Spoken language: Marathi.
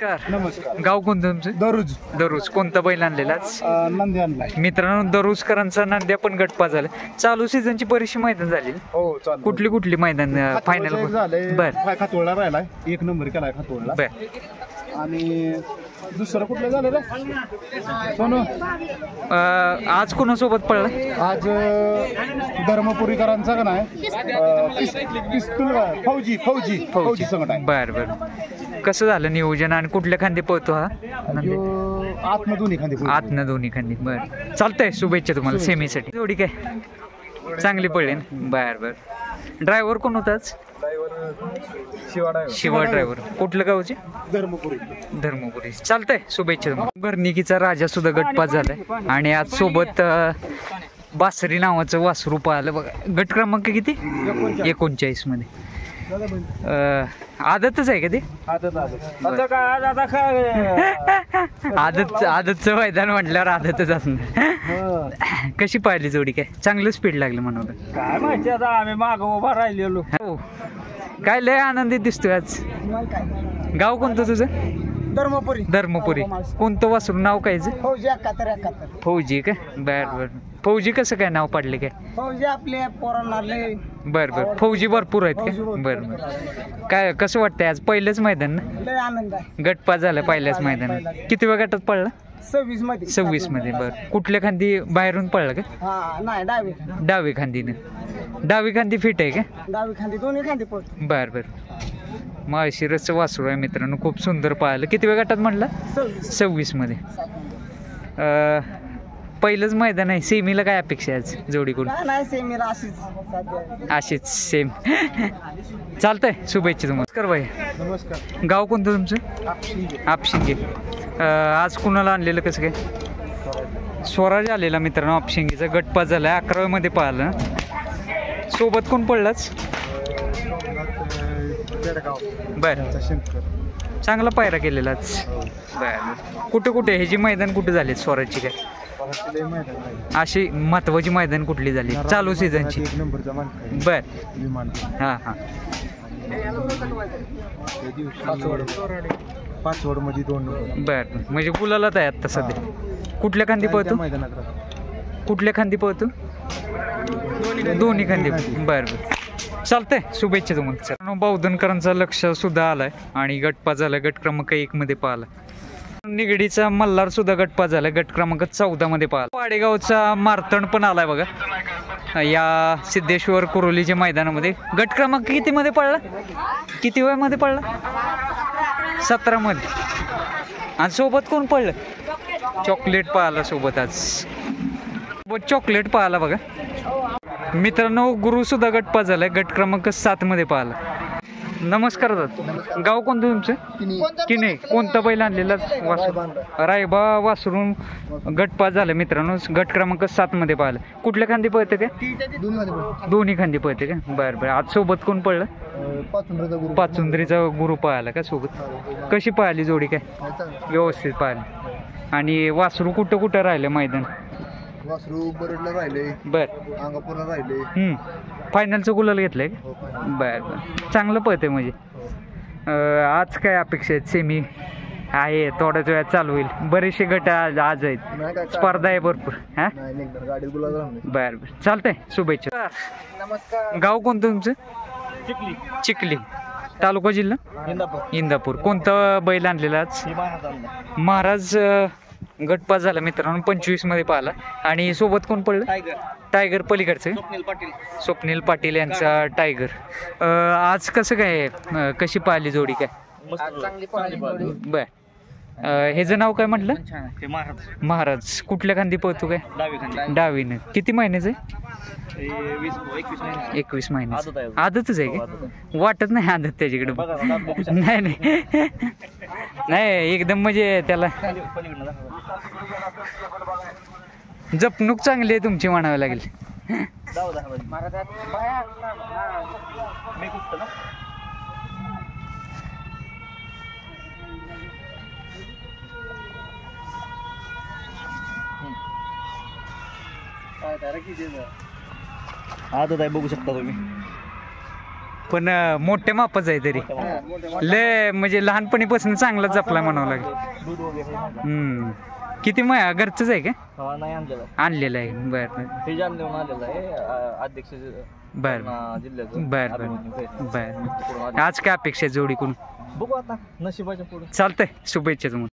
नमस्कार. गाव कोणतं तुमचं? दररोज दररोज. कोणता बैल आणलेलाच? नंदी आणलाय. मित्रांनो, दररोजकरांचा नांद्या पण गटपा झाला. चालू सीझनची बरीचशी मैदान झाली. हो चालेल. कुठली कुठली मैदान फायनल? झालंय. बर खातोळला राहिलाय, 1 नंबर केलाय खातोळला. बर. आणि दुसरं कुठलं झालं रे सोनू? आज कोणासोबत पडला? आज धर्मपुरीकरांचा का नाही पिस्तूल फौजी फौजी फौजी संघट आहे. बर बर. कसं झालं नियोजन आणि कुठल्या खांदी पळतो हा? आतनं दोन्ही खांदी आतनं दोन्ही खांदी. बर, चालतंय. शुभेच्छा तुम्हाला सेमीसाठी. जोडी काय चांगली पडली ना? बर बर. ड्रायव्हर कोण होताच? शिवा ड्रायव्हर. कुठलं गावचे? धर्मपुरी. धर्मपुरी. चालतंय. शुभेच्छा तुम्हाला. घरनिकीचा राजा सुद्धा गटपास झालाय आणि आज सोबत बासरी नावाचं वासरू पाहिलं बघा. गट क्रमांक किती? 39 मध्ये. आदतच आहे का ते? आदतचं मैदान म्हटल्यावर आदतच असणार. कशी पाहिली जोडी? काय चांगलं स्पीड लागलं म्हणून? काय माहिती, आता आम्ही माग उभा राहिलेलो. हो. काय लय आनंदित दिसतोय आज. गाव कोणतं तुझं? धर्मपुरी. धर्मपुरी. कोणतं वासरू? नाव काय? फौजी 71. फौजी का? बर बर. फौजी कसं काय नाव पडले काय? फौजी आपले पोरांना लय. बर बर. फौजी भरपूर आहेत का? बर बर. काय कसं वाटतंय आज? पहिलंच मैदान ना? लय आनंद आहे. गटपास झालं पहिल्याच मैदानात. किती वेळ गटात पडला? 26 मध्ये. 26 मध्ये. बर. कुठल्या खांदी बाहेरून पडला का? नाही, डावी डावी खांदीनं. डावी खांदी फिट आहे का? डावी खांदी दोन्ही खांदी पडतो. बर बर. माळशिरसचं वासरू आहे मित्रांनो. खूप सुंदर पाहिलं. किती वेळ गटात म्हटलं? 26 मध्ये. पहिलंच मैदान आहे. सेमीला काय अपेक्षा आहे आज जोडीकडून? नाही, सेमीला अशीच सेम. चालतंय. शुभेच्छा तुम्हाला. नमस्कार भाई. नमस्कार. गाव कोणतं तुमचं? आपशिंगे. आज कुणाला आणलेलं? कसं काय? स्वराज आलेला मित्रांनो. आपशिंगेचा गटपास झाला. 11व्या मध्ये पाहिलं. सोबत कोण पडलाच? बर. चांगला पायरा केलेलाच. बर. कुठे कुठे ह्याची मैदान कुठे झाले स्वराजची? काय अशी महत्वाची मैदान कुठली झाली चालू सीझनची? बर. हां हां. मध्ये 2 नंबर. बर. म्हणजे गुलाला आहे आता सध्या. कुठल्या खांदी पळतो? कुठल्या खांदी पळतो? दोन्ही खांदी. बर बर. चालतंय. शुभेच्छा तुम्हाला. बावधनकरांचा लक्ष सुद्धा आलाय आणि गटपास झाला. गट क्रमांक 1 मध्ये पाहिला. निगडीचा मल्हार सुद्धा गटपास झाला. गट क्रमांक 14 मध्ये पाहिला. वाडेगावचा मारतण पण आलाय बघा या सिद्धेश्वर कुरोलीच्या मैदानामध्ये. गट क्रमांक किती मध्ये पडला? किती वय मध्ये पडला? 17 मध्ये. आणि सोबत कोण पडलं? चॉकलेट पाहिला सोबत आज. सोबत चॉकलेट पाहिला बघा मित्रांनो. गुरु सुद्धा गटपास झालाय. गट क्रमांक 7 मध्ये पाहिला. नमस्कार दादा. गाव कोणतं तुमचं? किने. कोणता बैल आणलेला? रायबा वासरून गटपास झालं मित्रांनो. गट क्रमांक 7 मध्ये पाहिलं. कुठल्या खांदी पळते का? दोन्ही खांदी पळते का? बरं बरं. आज सोबत कोण पडलं? पाचुंद्रीचा गुरु पाहिला का सोबत? कशी पाहिली जोडी? काय व्यवस्थित पाहिली. आणि वासरू कुठं कुठं राहिलं मैदान? वासरू बरडला राहिले. बर. अंगापूरला राहिले. फायनलचं गुलाल घेतलंय का? बर बर. चांगलं पळतंय म्हणजे. आज काय अपेक्षा आहेत? सेमी आहे, थोड्याच वेळात चालू होईल. बरेचसे गट आज आहेत. स्पर्धा आहे भरपूर. हा बर बर. चालतंय. शुभेच्छा. नमस्कार. गाव कोणतं तुमचं? चिखली. तालुका जिल्हा? इंदापूर. कोणता बैल आणलेला आज? महाराज गटपास झाला मित्रांनो. 25 मध्ये पाहिला. आणि सोबत कोण पडलं? टायगर पलीकडचं. स्वप्नील पाटील यांचा टायगर. आज कसं काय कशी पाहिली जोडी? काय बर. ह्याचं नाव काय म्हटलं? महाराज. कुठल्या खांदी पळतो? काय डावीनं. किती महिन्याचं आहे? 21 महिन्याचं. आदतच आहे का? वाटत नाही आदत त्याच्याकडे. नाही नाही नाही एकदम म्हणजे त्याला जपणूक चांगली आहे तुमची म्हणावं लागेल. आदत आहे बघू शकता तुम्ही. पण मोठ्या मापाच आहे तरी लय म्हणजे लहानपणीपासून चांगला जपला म्हणावं लागेल. दूध वगैरे नाही का? किती घरचंच आहे का? नाही आणलेलं. आणलेलं आहे. बर बर हे जाण देऊन आलेलं आहे अध्यक्ष बर जिल्ह्याचं. बर बर बर. आज काय अपेक्षा आहे जोडीकडून? बघू आता नशिबाच्या पुढे. चालतंय, शुभेच्छा तुम्हाला.